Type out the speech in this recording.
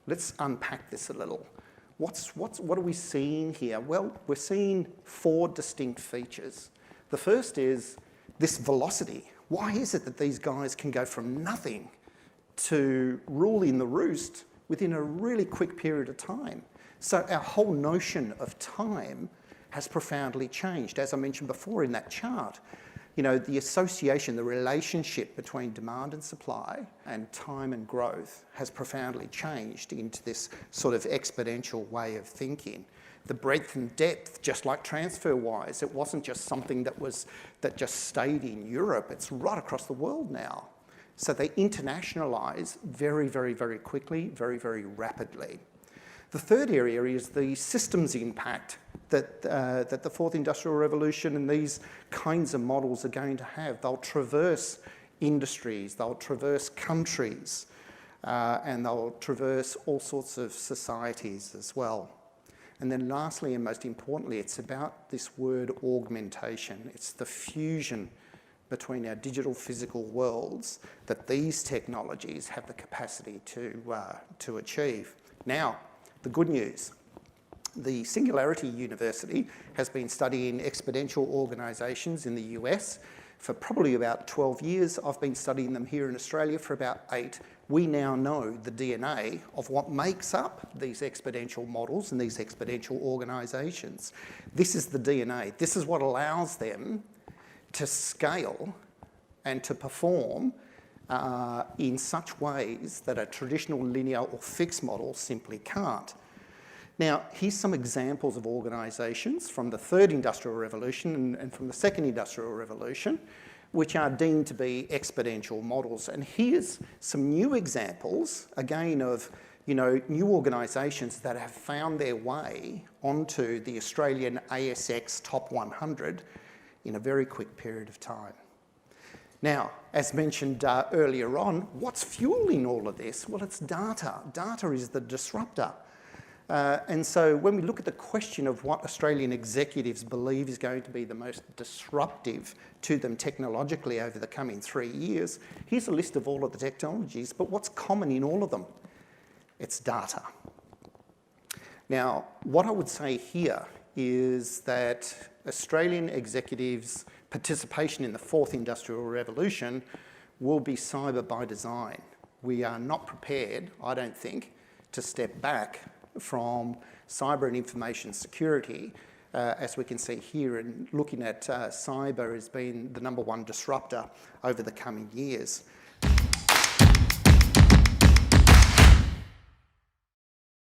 let's unpack this a little. What are we seeing here? Well, we're seeing 4 distinct features. The first is this velocity. Why is it that these guys can go from nothing to ruling the roost within a really quick period of time? So our whole notion of time has profoundly changed. As I mentioned before in that chart, you know, the association, the relationship between demand and supply and time and growth has profoundly changed into this sort of exponential way of thinking. The breadth and depth, just like TransferWise, it wasn't just something that just stayed in Europe, it's right across the world now. So they internationalise very, very, very quickly, very, very rapidly. The third area is the systems impact that the fourth industrial revolution and these kinds of models are going to have. They'll traverse industries, they'll traverse countries, and they'll traverse all sorts of societies as well. And then lastly, and most importantly, it's about this word augmentation. It's the fusion between our digital physical worlds that these technologies have the capacity to achieve. Now, the good news. The Singularity University has been studying exponential organisations in the US for probably about 12 years. I've been studying them here in Australia for about 8. We now know the DNA of what makes up these exponential models and these exponential organisations. This is the DNA. This is what allows them to scale and to perform in such ways that a traditional linear or fixed model simply can't. Now, here's some examples of organisations from the third industrial revolution and from the second industrial revolution, which are deemed to be exponential models. And here's some new examples, again, of new organisations that have found their way onto the Australian ASX top 100 in a very quick period of time. Now, as mentioned earlier on, what's fueling all of this? Well, it's data. Data is the disruptor. And so when we look at the question of what Australian executives believe is going to be the most disruptive to them technologically over the coming 3 years, here's a list of all of the technologies, but what's common in all of them? It's data. Now, what I would say here is that Australian executives' participation in the fourth industrial revolution will be cyber by design. We are not prepared, I don't think, to step back from cyber and information security, as we can see here, and looking at cyber as being the #1 disruptor over the coming years.